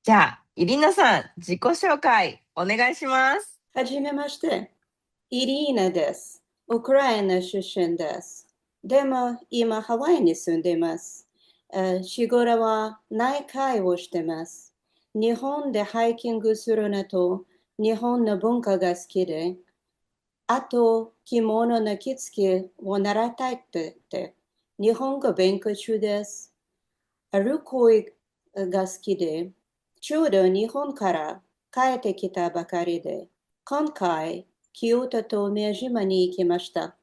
じゃあ、イリナさん、自己紹介お願いします。はじめまして。イリーナです。ウクライナ出身です。でも、今ハワイに住んでいます。仕事は内科医をしています。日本でハイキングするのと、日本の文化が好きで、あと、着物の着付けを習いたいって言って、日本語勉強中です。歩くが好きで、ちょうど日本から帰ってきたばかりで、今回、京都と宮島に行きました。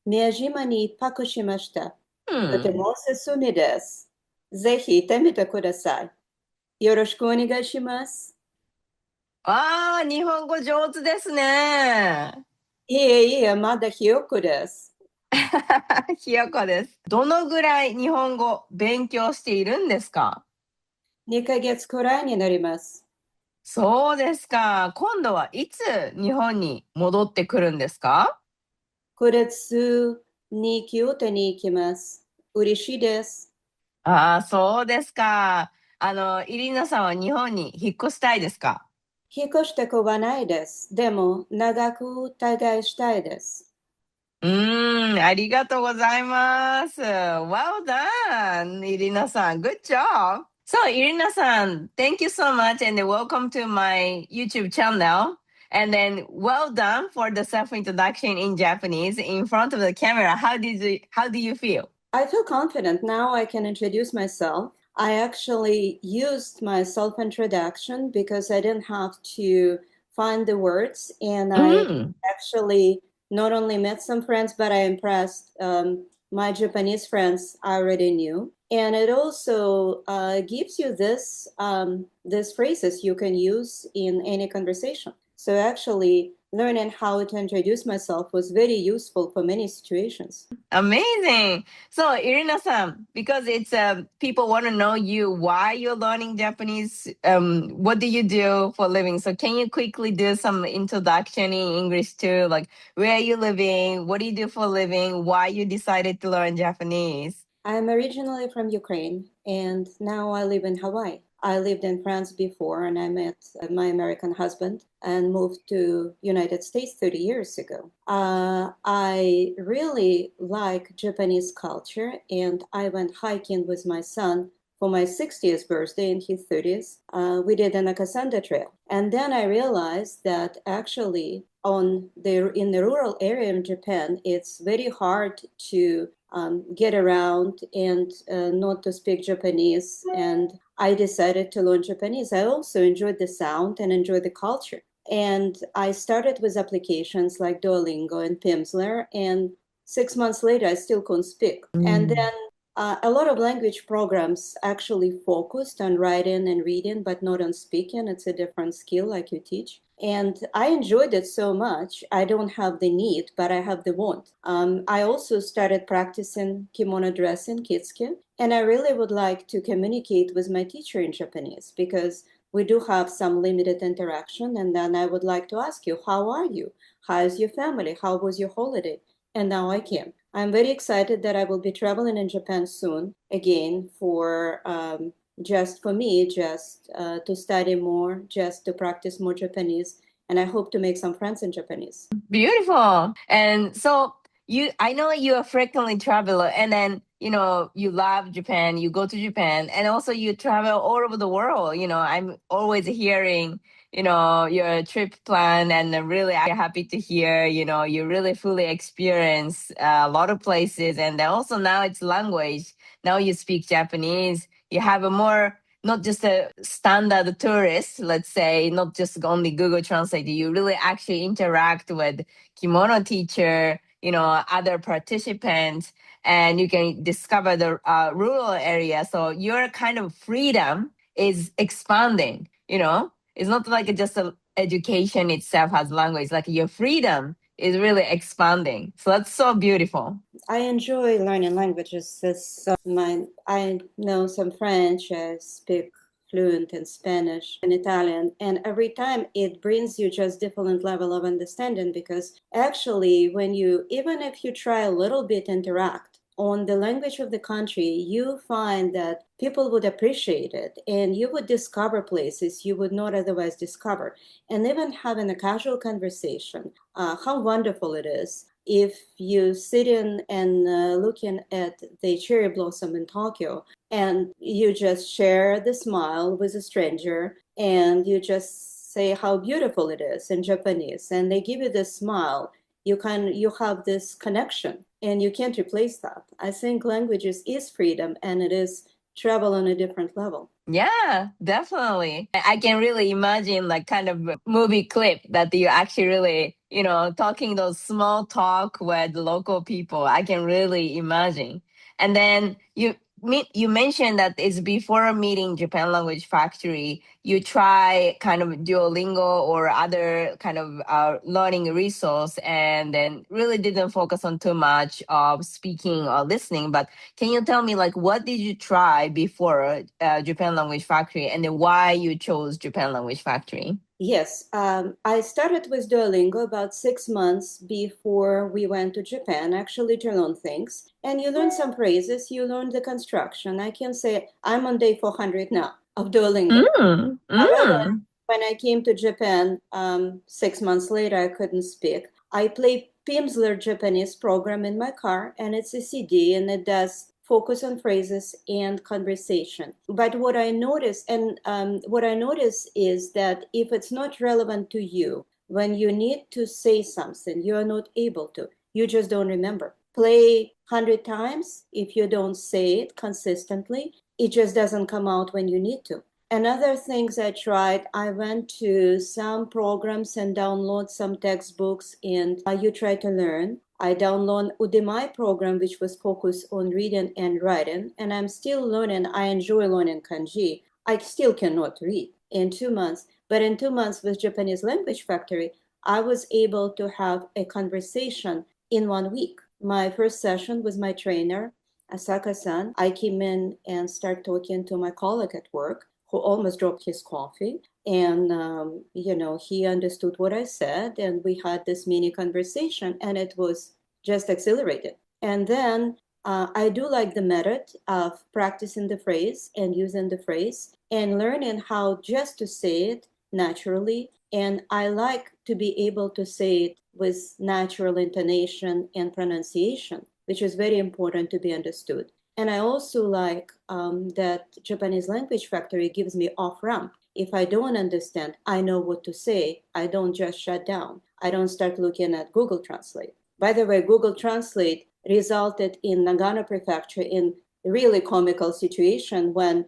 宮島に一泊しました。うとてん。もおすすめです。ぜひ行ってみてください。よろしくお願いします。ああ、日本語上手ですね。いえいえ、まだひよこです。ひよこです。どのぐらい日本語勉強しているんですか？2ヶ月くらいになります。そうですか。今度はいつ日本に戻ってくるんですか？9月に京都に行きます。嬉しいです。ああ、そうですか。イリーナさんは日本に引っ越したいですか？引っ越したくはないです。でも、長く滞在したいです。ありがとうございます。Well done, Irina san. Good job. So, Irina san, thank you so much and welcome to my YouTube channel. And then, well done for the self-introduction in Japanese in front of the camera. How do you feel? I feel confident now I can introduce myself. I actually used my self introduction because I didn't have to find the words, and I Mm. actually not only met some friends, but I impressed my Japanese friends I already knew. And it also gives you these phrases you can use in any conversation. So actually, learning how to introduce myself was very useful for many situations. Amazing. So, Irina-san, because it's people want to know you, why you're learning Japanese, what do you do for a living? So, can you quickly do some introduction in English too, like where are you living, what do you do for a living, why you decided to learn Japanese? I'm originally from Ukraine and now I live in Hawaii. I lived in France before and I met my American husband and moved to United States 30 years ago. I really like Japanese culture and I went hiking with my son for my 60th birthday in his 30s. We did an Akasanda trail. And then I realized that actually in the rural area in Japan, it's very hard to get around and not to speak Japanese. And I decided to learn Japanese. I also enjoyed the sound and enjoyed the culture. And I started with applications like Duolingo and Pimsleur. And 6 months later, I still couldn't speak. And Mm. then a lot of language programs actually focused on writing and reading, but not on speaking. It's a different skill, like you teach. And I enjoyed it so much. I don't have the need, but I have the want. I also started practicing kimono dressing, kitsuke, and I really would like to communicate with my teacher in Japanese because we do have some limited interaction. And then I would like to ask you, how are you? How is your family? How was your holiday? And now I can. I'm very excited that I will be traveling in Japan soon again for just for me, just to study more, just to practice more Japanese. And I hope to make some friends in Japanese. Beautiful. And so I know you're a frequently traveler, and then you love Japan. You go to Japan, and also you travel all over the world. I'm always hearing your trip plan, and I'm really happy to hear you really fully experience a lot of places, and then also now it's language. Now you speak Japanese. You have a more not just a standard tourist, let's say, not just only Google Translate. You really actually interact with kimono teacher, other participants, and you can discover the rural area. So your kind of freedom is expanding. It's not like just a education itself has language. Like your freedom is really expanding. So that's so beautiful. I enjoy learning languages. I know some French. I speak fluent in Spanish and Italian, and every time it brings you just different level of understanding because actually, when you even if you try a little bit interact on the language of the country, you find that people would appreciate it and you would discover places you would not otherwise discover. And even having a casual conversation, how wonderful it is if you sit in and looking at the cherry blossom in Tokyo and you just share the smile with a stranger and you just say how beautiful it is in Japanese and they give you this smile, you have this connection and you can't replace that. I think languages is freedom and it is travel on a different level. Yeah, definitely. I can really imagine like kind of a movie clip that you actually really, talking those small talk with local people. I can really imagine. And then you mentioned that it's before meeting Japan Language Factory, you try kind of Duolingo or other kind of learning resource, and then really didn't focus on too much of speaking or listening. But can you tell me, like, what did you try before Japan Language Factory, and then why you chose Japan Language Factory? Yes, I started with Duolingo about 6 months before we went to Japan, actually, to learn things. And you learn some phrases, you learn the construction. I can say I'm on day 400 now of Duolingo. Mm, However, mm. when I came to Japan 6 months later, I couldn't speak. I play Pimsleur Japanese program in my car, and it's a CD, and it does focus on phrases and conversation. But what I notice is that if it's not relevant to you, when you need to say something, you are not able to. You just don't remember. Play 100 times. If you don't say it consistently, it just doesn't come out when you need to. Another things I tried, I went to some programs and download some textbooks and you try to learn. I download Udemy program, which was focused on reading and writing, and I'm still learning. I enjoy learning kanji. I still cannot read in 2 months, but in 2 months with Japanese Language Factory, I was able to have a conversation in 1 week. My first session with my trainer, Asaka-san, I came in and started talking to my colleague at work who almost dropped his coffee. And, he understood what I said, and we had this mini conversation, and it was just exhilarated. And then I do like the method of practicing the phrase and using the phrase and learning how just to say it naturally. And I like to be able to say it with natural intonation and pronunciation, which is very important to be understood. And I also like that Japanese Language Factory gives me off ramp. If I don't understand, I know what to say. I don't just shut down. I don't start looking at Google Translate. By the way, Google Translate resulted in Nagano Prefecture in a really comical situation when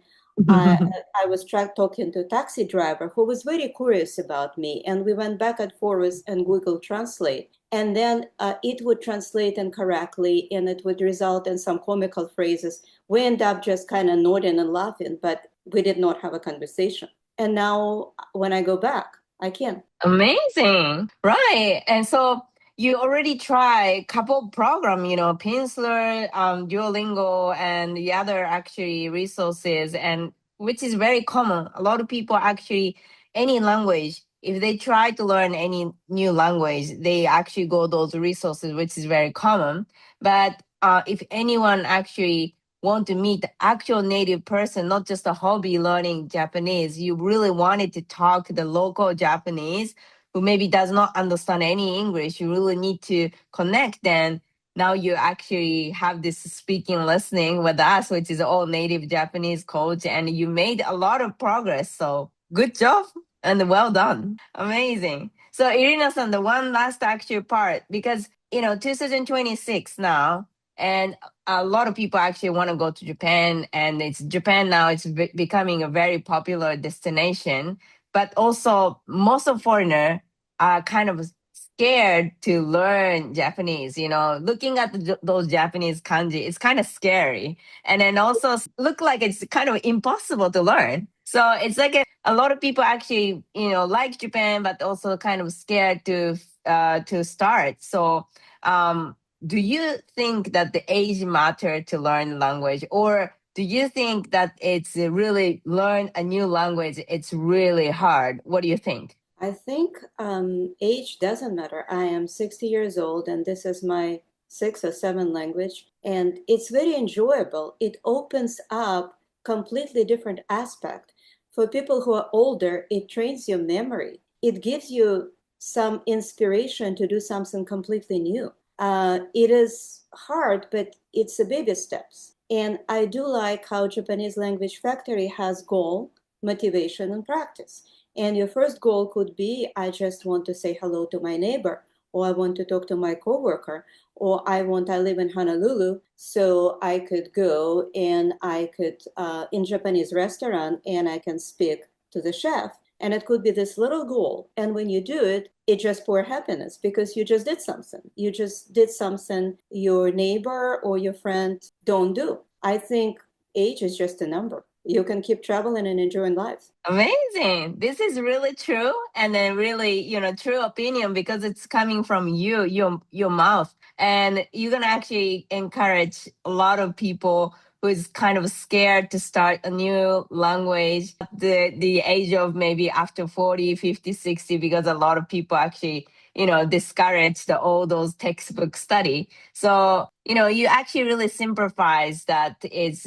I, I was talking to a taxi driver who was very curious about me, and we went back and forth and Google Translate. And then it would translate incorrectly, and it would result in some comical phrases. We end up just kind of nodding and laughing, but we did not have a conversation. And now, when I go back, I can. Amazing. Right. And so you already try couple program, Pinsler, Duolingo, and the other actually resources, and which is very common. A lot of people actually, any language, if they try to learn any new language, they actually go those resources, which is very common. But if anyone actually want to meet the actual native person, not just a hobby learning Japanese, you really wanted to talk to the local Japanese who maybe does not understand any English, you really need to connect, then now you actually have this speaking listening with us, which is all native Japanese coach, and you made a lot of progress. So good job and well done. Amazing. So Irina-san, the one last actual part, because 2026 now, and a lot of people actually want to go to Japan, and it's Japan now, it's becoming a very popular destination, but also most of foreigner are kind of scared to learn Japanese. Looking at those Japanese kanji, it's kind of scary, and then also look like it's kind of impossible to learn. So it's like a lot of people actually like Japan, but also kind of scared to start. So do you think that the age matter to learn language, or do you think that it's really learn a new language, it's really hard? What do you think? I think age doesn't matter. I am 60 years old, and this is my 6 or 7 language, and it's very enjoyable. It opens up completely different aspect. For people who are older, it trains your memory. It gives you some inspiration to do something completely new. It is hard, but it's a baby steps. And I do like how Japanese Language Factory has goal, motivation, and practice. And your first goal could be, I just want to say hello to my neighbor, or I want to talk to my coworker, or I live in Honolulu, so I could go and I could in Japanese restaurant and I can speak to the chef. And it could be this little goal. And when you do it, it just pour happiness because you just did something. You just did something your neighbor or your friend don't do. I think age is just a number. You can keep traveling and enjoying life. Amazing. This is really true, and then really, true opinion because it's coming from you, your mouth. And you're gonna actually encourage a lot of people who's kind of scared to start a new language at the age of maybe after 40, 50, 60, because a lot of people actually, discourage all those textbook study. So, you actually really simplifies that it's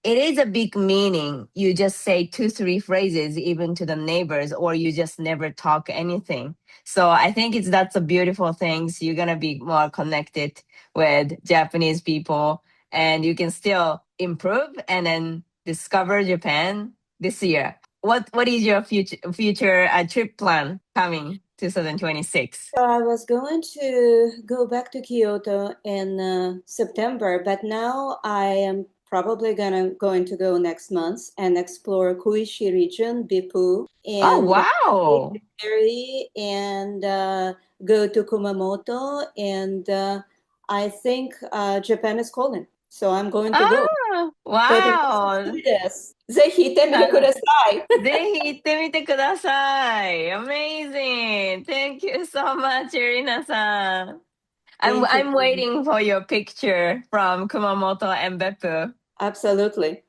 it is a big meaning. You just say two, three phrases even to the neighbors, or you just never talk anything. So I think that's a beautiful thing. So you're gonna be more connected with Japanese people, and you can still improve and then discover Japan this year. What is your future trip plan coming 2026? So I was going to go back to Kyoto in September, but now I am probably going to go next month and explore Kuishi region, Bippu, Oh and wow! Italy, and go to Kumamoto. And I think Japan is calling, so I'm going to go. Ah, とても久しぶ wow! りです。ぜひ行ってみてください。ぜひ行ってみてください。Amazing. Thank you so much, Irina さん. Thank you. I'm waiting for your picture from Kumamoto and Beppu. Absolutely.